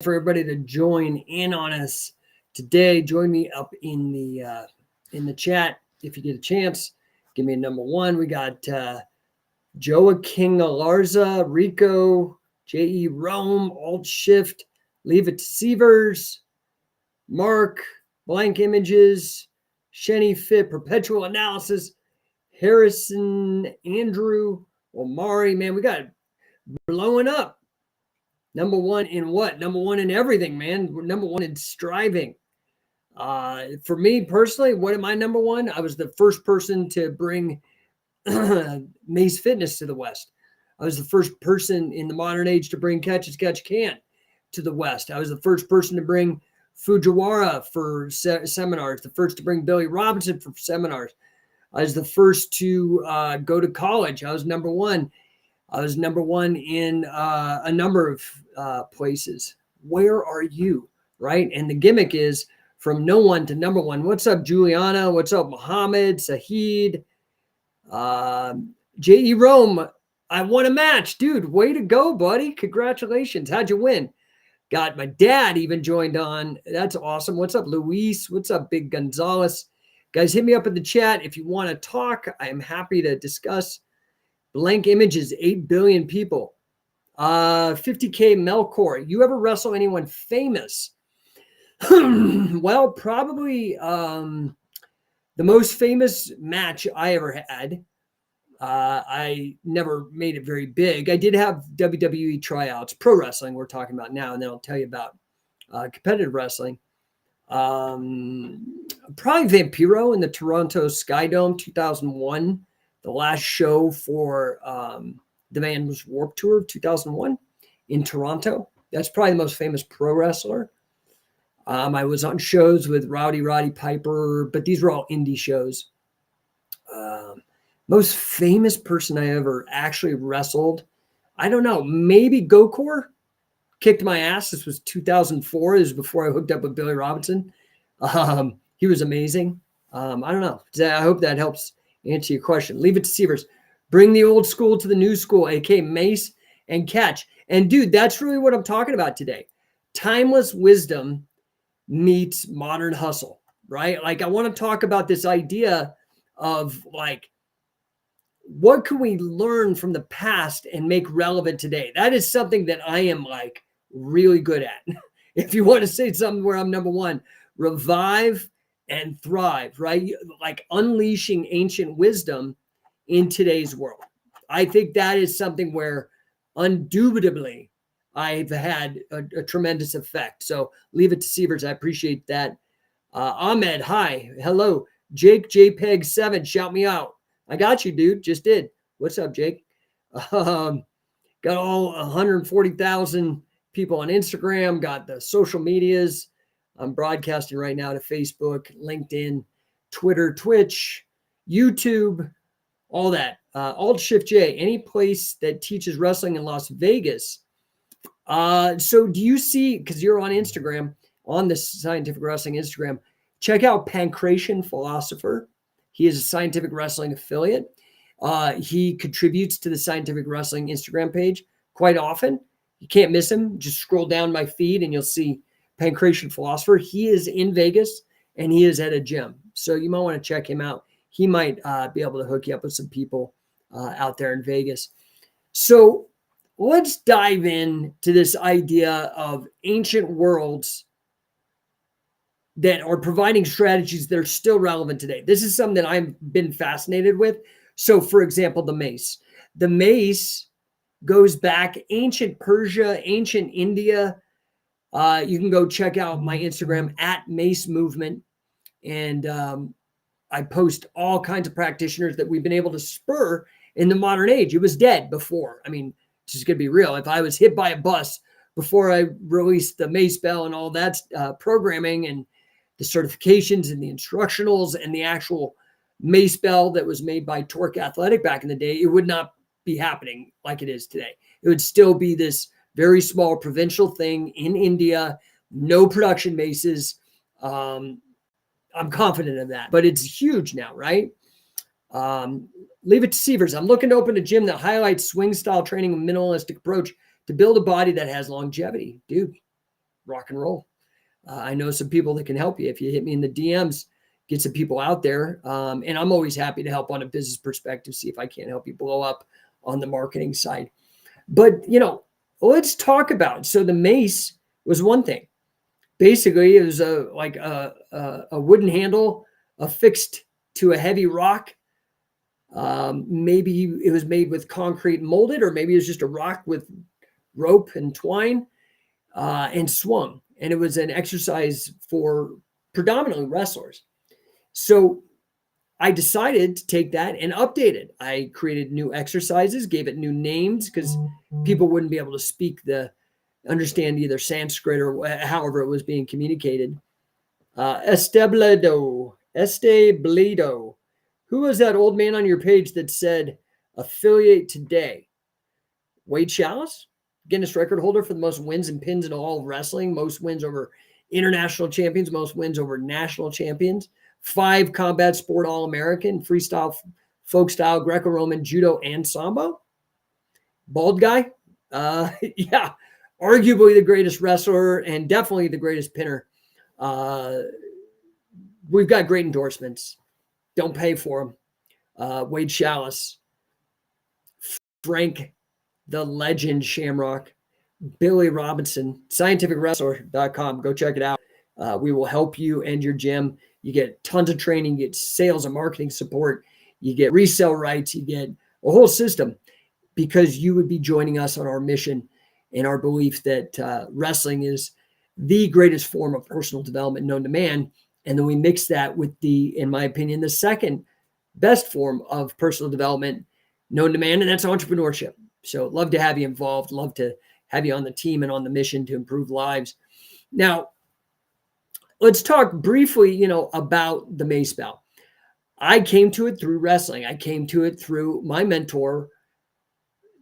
for everybody to join in on us today. Join me up in the chat if you get a chance. Give me a number one. We got Joaquin Galarza, Rico, J.E. Rome, Alt Shift, Leave It to Sievers, Mark, Blank Images, Shenny Fit, Perpetual Analysis, Harrison, Andrew, Omari. Man, we got blowing up. Number one in what? Number one in everything, man. Number one in striving. For me personally, what am I number one? I was the first person to bring Mace Fitness to the West. I was the first person in the modern age to bring Catch As Catch Can to the West. I was the first person to bring Fujiwara for seminars, the first to bring Billy Robinson for seminars. I was the first to go to college. I was number one. I was number one in a number of places. Where are you, right? And the gimmick is from no one to number one. What's up, Juliana? What's up, Muhammad, Sahid, J.E. Rome? I won a match. Dude, way to go, buddy. Congratulations. How'd you win? Got my dad even joined on. That's awesome. What's up, Luis? What's up, Big Gonzalez? Guys, hit me up in the chat if you want to talk. I am happy to discuss. Blank Images, 8 billion people. 50K Melkor. You ever wrestle anyone famous? Well, probably the most famous match I ever had. I never made it very big. I did have WWE tryouts, pro wrestling we're talking about now, and then I'll tell you about competitive wrestling. Probably Vampiro in the Toronto Sky Dome 2001. The last show for the Man's Warped Tour of 2001 in Toronto. That's probably the most famous pro wrestler. I was on shows with Roddy Piper, but these were all indie shows. Most famous person I ever actually wrestled, I don't know, maybe Gokor kicked my ass. This was 2004. This was before I hooked up with Billy Robinson. He was amazing. I don't know. I hope that helps answer your question. Leave it to Sievers. Bring the old school to the new school, aka Mace and Catch. And dude, that's really what I'm talking about today. Timeless wisdom meets modern hustle, right? Like I want to talk about this idea of like, what can we learn from the past and make relevant today? That is something that I am like really good at. If you want to say something where I'm number one, revive and thrive, right? Like unleashing ancient wisdom in today's world. I think that is something where undoubtedly I've had a tremendous effect. So leave it to Sievers. I appreciate that. Ahmed, hi. Hello. Jake JPEG 7, shout me out. I got you, dude. Just did. What's up, Jake? Got all 140,000 people on Instagram, got the social medias. I'm broadcasting right now to Facebook, LinkedIn, Twitter, Twitch, YouTube, all that. Alt Shift J, any place that teaches wrestling in Las Vegas. So do you see, because you're on Instagram, on the Scientific Wrestling Instagram, check out Pancration Philosopher. He is a Scientific Wrestling affiliate. He contributes to the Scientific Wrestling Instagram page quite often. You can't miss him. Just scroll down my feed and you'll see Pancration Philosopher. He is in Vegas and he is at a gym. So you might want to check him out. He might be able to hook you up with some people out there in Vegas. So let's dive in to this idea of ancient worlds that are providing strategies that are still relevant today. This is something that I've been fascinated with. So for example, the mace. The mace goes back ancient Persia, ancient India. You can go check out my Instagram at Mace Movement. And I post all kinds of practitioners that we've been able to spur in the modern age. It was dead before. I mean, just gonna be real. If I was hit by a bus before I released the Mace Bell and all that programming and the certifications and the instructionals and the actual Mace Bell that was made by Torque Athletic back in the day, it would not be happening like it is today. It would still be this very small provincial thing in India, no production maces. I'm confident of that, but it's huge now, right? Leave it to Sievers. I'm looking to open a gym that highlights swing style training and minimalistic approach to build a body that has longevity. Dude, rock and roll. I know some people that can help you. If you hit me in the DMs, get some people out there. And I'm always happy to help on a business perspective, see if I can't help you blow up on the marketing side. But, let's talk about, so the mace was one thing. Basically, it was a wooden handle affixed to a heavy rock. Maybe it was made with concrete molded, or maybe it was just a rock with rope and twine, and swung. And it was an exercise for predominantly wrestlers. So I decided to take that and update it. I created new exercises, gave it new names because people wouldn't be able to understand either Sanskrit or however it was being communicated. Estebledo. Who was that old man on your page that said affiliate today? Wade Chalice, Guinness record holder for the most wins and pins in all of wrestling, most wins over international champions, most wins over national champions, 5 combat sport All-American, freestyle, folk style, Greco-Roman, judo, and sambo. Bald guy. Yeah, arguably the greatest wrestler and definitely the greatest pinner. We've got great endorsements. Don't pay for them. Wade Chalice, Frank the Legend Shamrock, Billy Robinson, scientificwrestler.com. Go check it out. We will help you and your gym. You get tons of training, you get sales and marketing support, you get resale rights, you get a whole system, because you would be joining us on our mission and our belief that wrestling is the greatest form of personal development known to man. And then we mix that with in my opinion, the second best form of personal development known to man, and that's entrepreneurship. So love to have you involved. Love to have you on the team and on the mission to improve lives. Now, let's talk briefly, about the mace bell. I came to it through wrestling. I came to it through my mentor,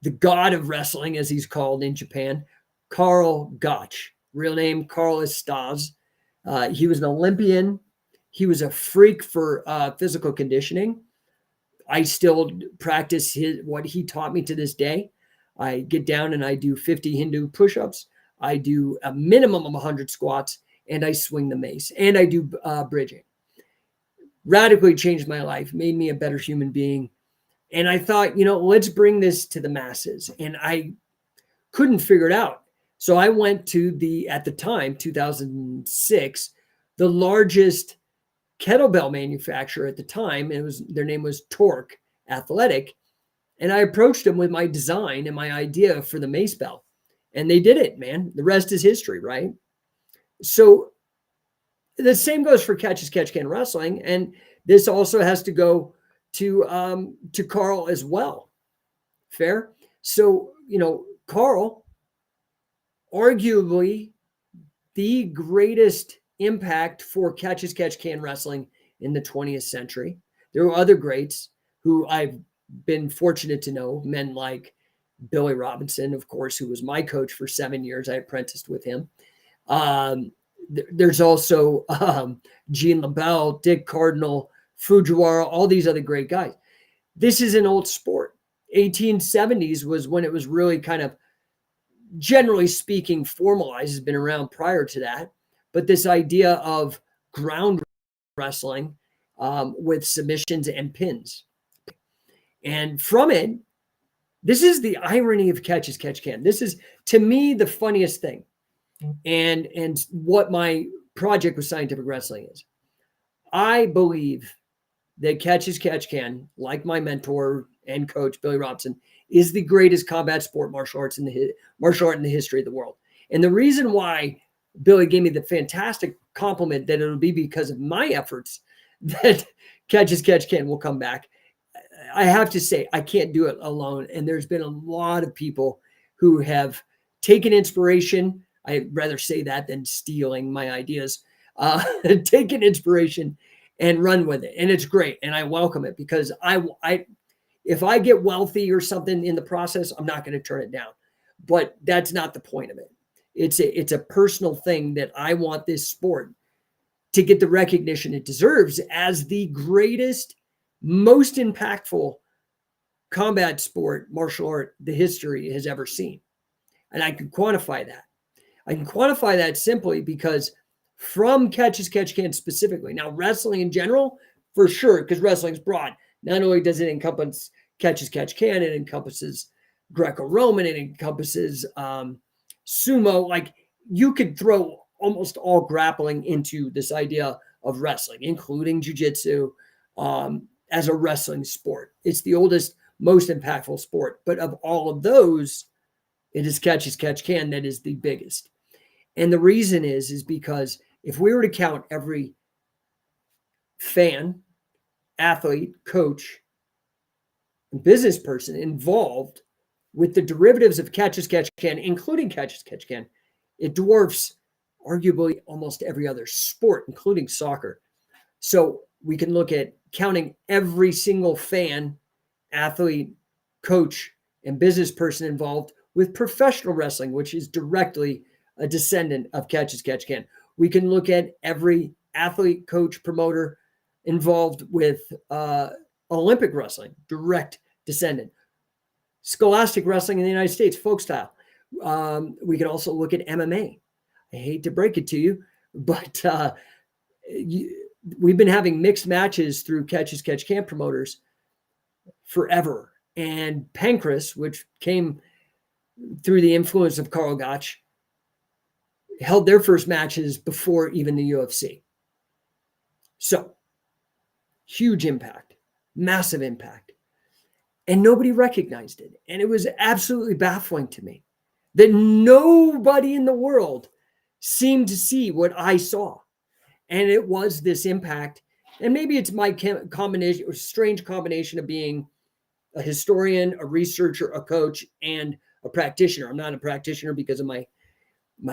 the god of wrestling, as he's called in Japan, Karl Gotch. Real name, Karl Stas. He was an Olympian. He was a freak for physical conditioning. I still practice what he taught me to this day. I get down and I do 50 Hindu push-ups. I do a minimum of 100 squats, and I swing the mace, and I do bridging. Radically changed my life, made me a better human being. And I thought, let's bring this to the masses. And I couldn't figure it out. So I went to at the time, 2006, the largest kettlebell manufacturer at the time. Their name was Torque Athletic. And I approached them with my design and my idea for the mace bell. And they did it, man. The rest is history, right? So the same goes for Catch as Catch Can Wrestling. And this also has to go to Karl as well. Fair? So, Karl, arguably the greatest impact for Catch as Catch Can Wrestling in the 20th century. There were other greats who I've been fortunate to know, men like Billy Robinson, of course, who was my coach for 7 years. I apprenticed with him. There's also Gene LaBelle, Dick Cardinal, Fujiwara, all these other great guys. This is an old sport. 1870s was when it was really kind of, generally speaking, formalized. It's been around prior to that. But this idea of ground wrestling with submissions and pins. And from it, this is the irony of Catch as Catch Can. This is, to me, the funniest thing. And what my project with Scientific Wrestling is. I believe that Catch as Catch Can, like my mentor and coach, Billy Robinson, is the greatest combat sport martial art in the history of the world. And the reason why Billy gave me the fantastic compliment that it'll be because of my efforts that Catch as Catch Can will come back. I have to say, I can't do it alone. And there's been a lot of people who have taken inspiration. I'd rather say that than stealing my ideas. Taken inspiration and run with it. And it's great. And I welcome it, because if I get wealthy or something in the process, I'm not going to turn it down. But that's not the point of it. It's a personal thing that I want this sport to get the recognition it deserves as the greatest, most impactful combat sport, martial art, the history has ever seen. And I can quantify that. I can quantify that simply because from catch as catch can specifically. Now, wrestling in general, for sure, because wrestling is broad. Not only does it encompass catch as catch can, it encompasses Greco-Roman, it encompasses sumo. Like you could throw almost all grappling into this idea of wrestling, including jiu-jitsu as a wrestling sport. It's the oldest, most impactful sport. But of all of those, it is catch as catch can that is the biggest. And the reason is because if we were to count every fan, athlete, coach, and business person involved with the derivatives of catch as catch can, including catch as catch can, it dwarfs arguably almost every other sport, including soccer. So we can look at counting every single fan, athlete, coach, and business person involved with professional wrestling, which is directly a descendant of catch as catch can. We can look at every athlete, coach, promoter involved with Olympic wrestling, direct descendant. Scholastic wrestling in the United States, folk style. We can also look at MMA. I hate to break it to you, but we've been having mixed matches through catch as catch can promoters forever. And Pancras, which came through the influence of Karl Gotch, held their first matches before even the UFC. So, huge impact, massive impact. And nobody recognized it. And it was absolutely baffling to me that nobody in the world seemed to see what I saw. And it was this impact. And maybe it's my combination, or strange combination of being a historian, a researcher, a coach, and a practitioner. I'm not a practitioner because of my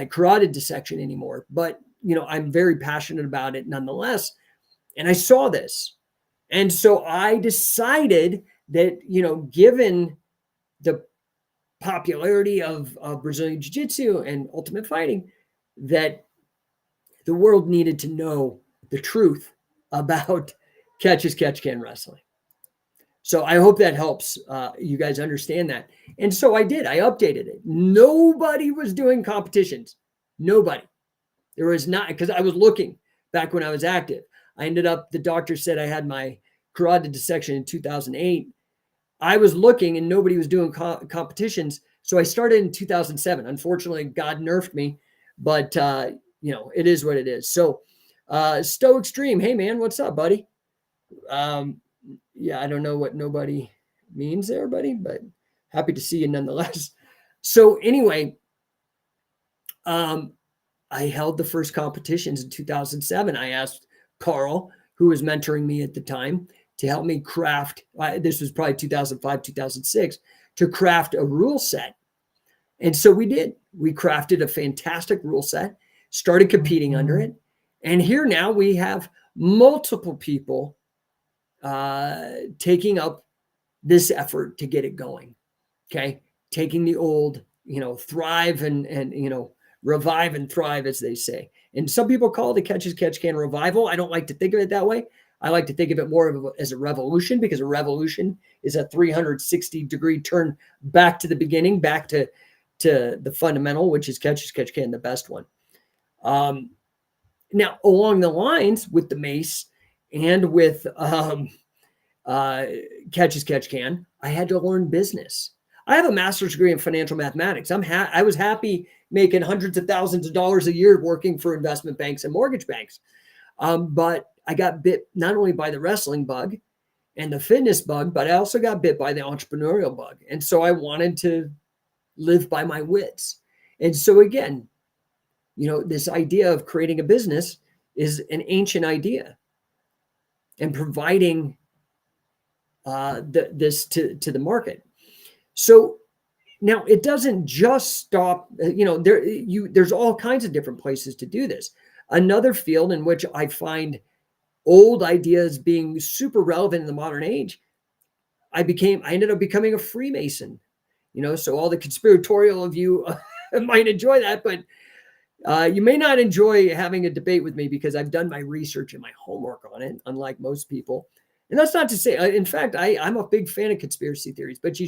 carotid dissection anymore, but I'm very passionate about it nonetheless. And I saw this. And so I decided that, given the popularity of Brazilian Jiu-Jitsu and Ultimate Fighting, that the world needed to know the truth about catch as catch can wrestling. So I hope that helps you guys understand that. And so I did. I updated it. Nobody was doing competitions. Nobody. There was not, because I was looking back when I was active. I ended up, the doctor said I had my carotid dissection in 2008. I was looking and nobody was doing competitions. So I started in 2007. Unfortunately, God nerfed me, but it is what it is. So Stoic Extreme, hey man, what's up, buddy? Yeah, I don't know what nobody means there, buddy, but happy to see you nonetheless. So anyway, I held the first competitions in 2007. I asked Carl, who was mentoring me at the time, to help me craft, this was probably 2005, 2006, to craft a rule set. And so we did. We crafted a fantastic rule set, started competing under it. And here now we have multiple people taking up this effort to get it going. Okay. Taking the old, thrive and revive and thrive, as they say. And some people call it a catch as catch can revival. I don't like to think of it that way. I like to think of it more as a revolution, because a revolution is a 360-degree turn back to the beginning, back to the fundamental, which is catch as catch can, the best one. Now, along the lines with the mace and with catch as catch can, I had to learn business. I have a master's degree in financial mathematics. I was happy making hundreds of thousands of dollars a year working for investment banks and mortgage banks. But I got bit not only by the wrestling bug and the fitness bug, but I also got bit by the entrepreneurial bug. And so I wanted to live by my wits. And so again, this idea of creating a business is an ancient idea, and providing this to the market. So now it doesn't just stop, there's all kinds of different places to do this. Another field in which I find old ideas being super relevant in the modern age, I ended up becoming a Freemason, so all the conspiratorial of you might enjoy that, but you may not enjoy having a debate with me, because I've done my research and my homework on it, unlike most people. And that's not to say, in fact, I'm a big fan of conspiracy theories, but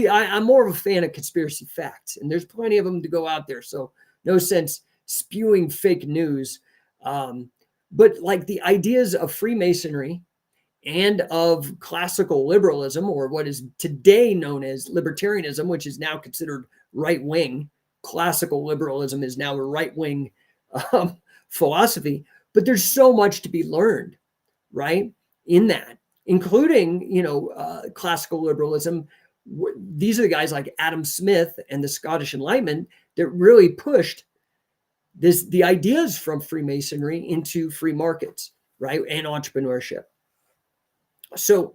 I'm more of a fan of conspiracy facts, and there's plenty of them to go out there. So no sense spewing fake news. But like the ideas of Freemasonry and of classical liberalism, or what is today known as libertarianism, which is now considered right wing. Classical liberalism is now a right wing philosophy, but there's so much to be learned, right? In that, including, classical liberalism. These are the guys like Adam Smith and the Scottish Enlightenment that really pushed the ideas from Freemasonry into free markets, right? And entrepreneurship. So,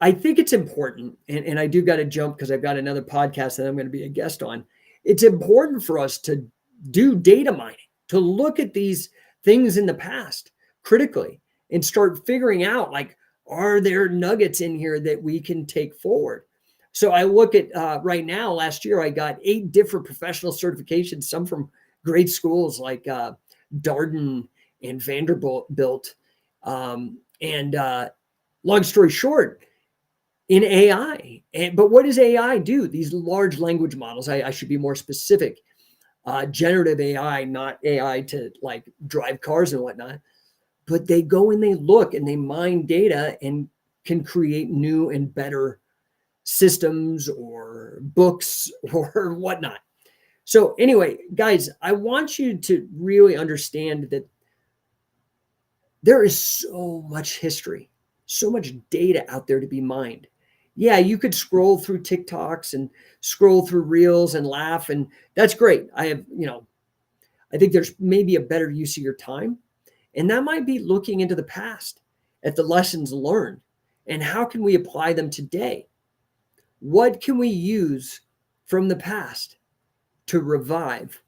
I think it's important, and I do got to jump because I've got another podcast that I'm going to be a guest on. It's important for us to do data mining, to look at these things in the past critically and start figuring out, like, are there nuggets in here that we can take forward? So I look at right now, last year, I got 8 different professional certifications, some from great schools like Darden and Vanderbilt. And long story short, in AI. But what does AI do? These large language models, I should be more specific, generative AI, not AI to like drive cars and whatnot, but they go and they look and they mine data and can create new and better systems or books or whatnot. So anyway, guys, I want you to really understand that there is so much history, so much data out there to be mined. Yeah, you could scroll through TikToks and scroll through Reels and laugh, and that's great. I think there's maybe a better use of your time, and that might be looking into the past at the lessons learned and how can we apply them today? What can we use from the past to revive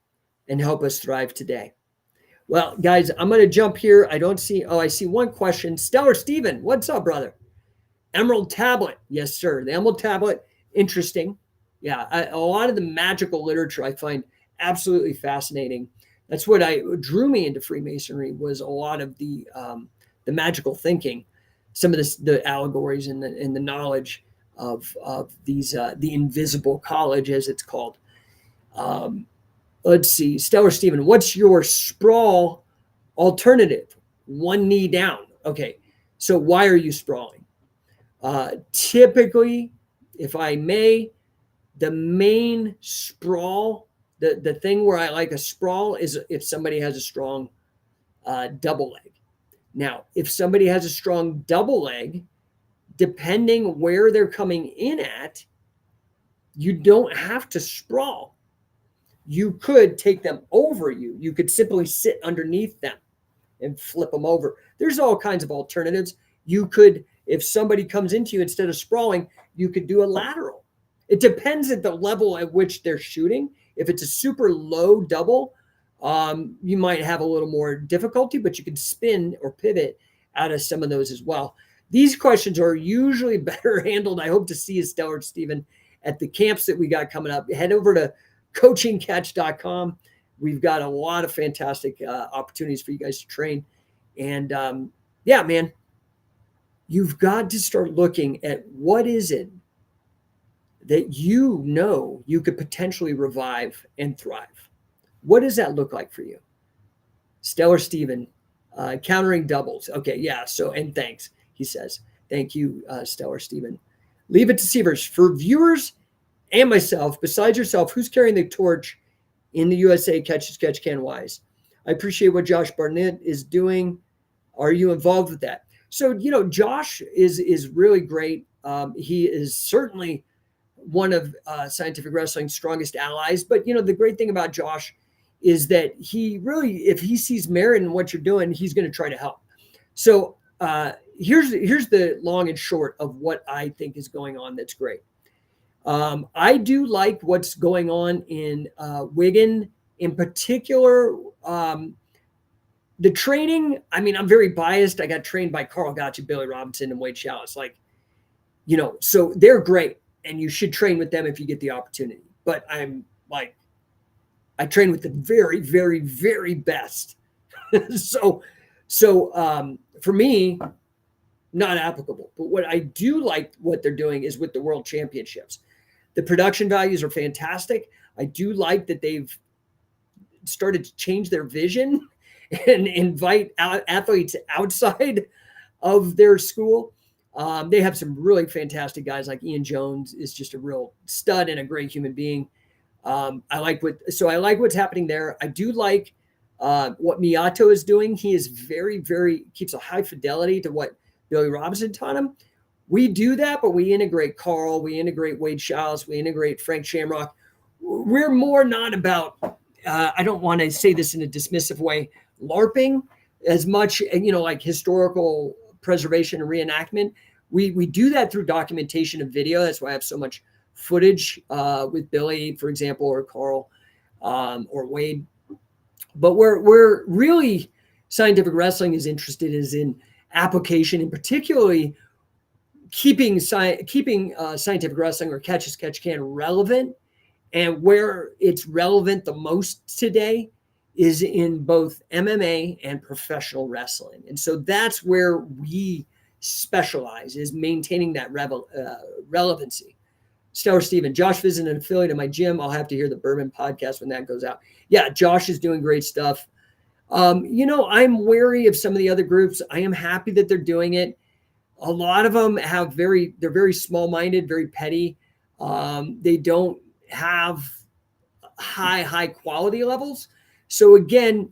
and help us thrive today? Well, guys, I'm going to jump here. I see one question. Stellar Steven, what's up, brother? Emerald Tablet. Yes, sir. The Emerald Tablet, interesting. Yeah, a lot of the magical literature I find absolutely fascinating. That's what drew me into Freemasonry, was a lot of the magical thinking, some of the allegories and the knowledge of these the invisible college, as it's called. Let's see, Stellar Steven, what's your sprawl alternative? One knee down. Okay, so why are you sprawling? Typically, if I may, the main sprawl, the thing where I like a sprawl is if somebody has a strong double leg. Now, if somebody has a strong double leg, depending where they're coming in at, you don't have to sprawl. You could take them over you. You could simply sit underneath them and flip them over. There's all kinds of alternatives. You could, if somebody comes into you, instead of sprawling, you could do a lateral. It depends at the level at which they're shooting. If it's a super low double, you might have a little more difficulty, but you can spin or pivot out of some of those as well. These questions are usually better handled. I hope to see you, Stellar Steven, at the camps that we got coming up. Head over to coachingcatch.com. We've got a lot of fantastic opportunities for you guys to train. And yeah, man, you've got to start looking at what is it that you could potentially revive and thrive. What does that look like for you? Stellar Steven, countering doubles. Okay, yeah, so, and thanks, he says. Thank you, Stellar Steven. Leave it to Sievers. For viewers and myself, besides yourself, who's carrying the torch in the USA Catch as Catch Can Wise? I appreciate what Josh Barnett is doing. Are you involved with that? So, Josh is really great. He is certainly one of Scientific Wrestling's strongest allies. But, the great thing about Josh is that he really, if he sees merit in what you're doing, he's going to try to help. So here's the long and short of what I think is going on that's great. I do like what's going on in Wigan, in particular. The training, I'm very biased. I got trained by Carl Gotch, Billy Robinson, and Wade Chalice. So they're great, and you should train with them if you get the opportunity. But I train with the very, very, very best. So for me, not applicable. But what I do like what they're doing is with the World Championships. The production values are fantastic. I do like that they've started to change their vision and invite athletes outside of their school. They have some really fantastic guys, like Ian Jones is just a real stud and a great human being. I like what's happening there. I do like what Miyato is doing. He is very keeps a high fidelity to what Billy Robinson taught him. We do that, but we integrate Carl, we integrate Wade Schaus, we integrate Frank Shamrock. We're more not about, I don't want to say this in a dismissive way, LARPing as much, like historical preservation and reenactment. We do that through documentation of video. That's why I have so much footage with Billy, for example, or Carl or Wade. But we're really, scientific wrestling is interested is in application, and particularly keeping scientific wrestling or catch as catch can relevant. And where it's relevant the most today is in both MMA and professional wrestling. And so that's where we specialize, is maintaining that relevancy. Stellar Steven, Josh visited an affiliate of my gym. I'll have to hear the Bourbon podcast when that goes out. Yeah, Josh is doing great stuff. I'm wary of some of the other groups. I am happy that they're doing it. A lot of them they're very small-minded, very petty. They don't have high quality levels. So again,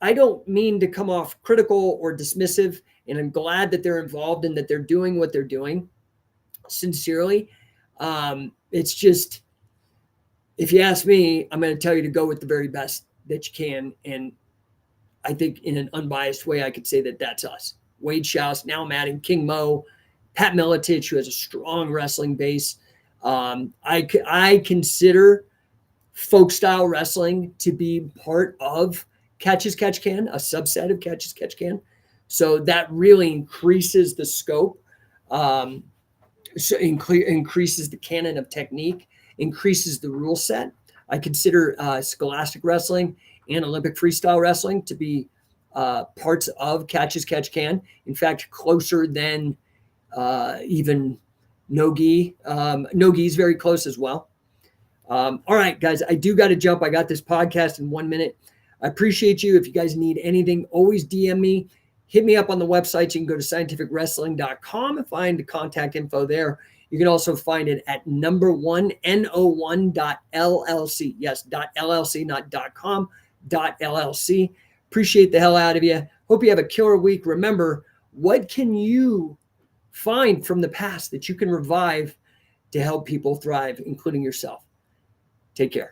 I don't mean to come off critical or dismissive, and I'm glad that they're involved and that they're doing what they're doing sincerely. It's just, if you ask me, I'm going to tell you to go with the very best that you can. And I think in an unbiased way, I could say that that's us. Wade Schaus, now I'm adding King Mo, Pat Miletich, who has a strong wrestling base. I consider folk style wrestling to be part of Catch as Catch Can, a subset of Catch as Catch Can. So that really increases the scope, increases the canon of technique, increases the rule set. I consider scholastic wrestling and Olympic freestyle wrestling to be parts of Catch as Catch Can. In fact, closer than even no-gi. No-gi is very close as well. All right, guys, I do got to jump. I got this podcast in 1 minute. I appreciate you. If you guys need anything, always DM me. Hit me up on the website. You can go to scientificwrestling.com and find the contact info there. You can also find it at no1.llc. Yes, .llc, not .com, .llc. Appreciate the hell out of you. Hope you have a killer week. Remember, what can you find from the past that you can revive to help people thrive, including yourself? Take care.